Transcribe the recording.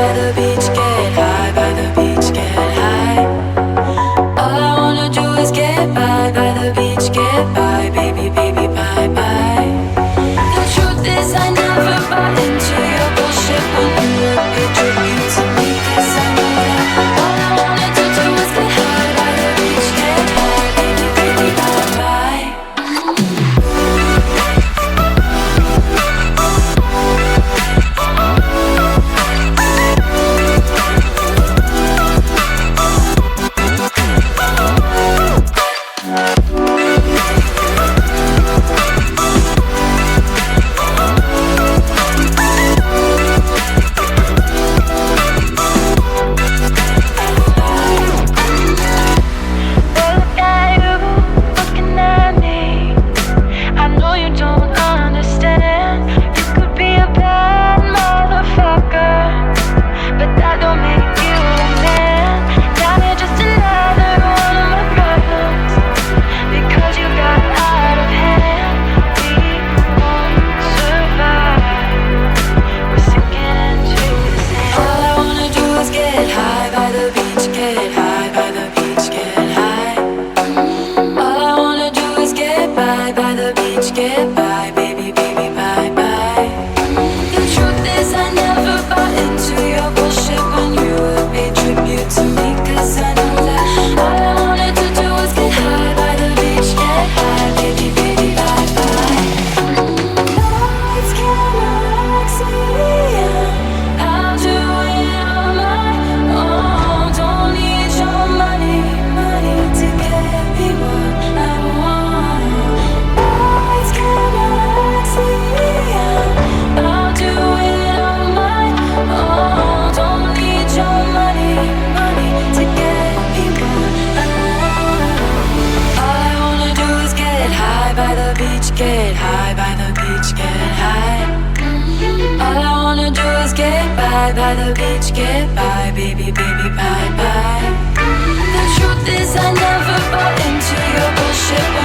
by the beach, get high by the beach, get high. All I wanna do is get by the beach, get by, baby, baby, bye, bye. The truth is I never bought into your bullshit when you were picture you to me, 'cause I know that all I wanted to do was get high by the beach, get high, baby, baby, bye, bye. Get high by the beach, get high. All I wanna do is get by the beach, get by, baby, baby, bye, bye. The truth is I never bought into your bullshit.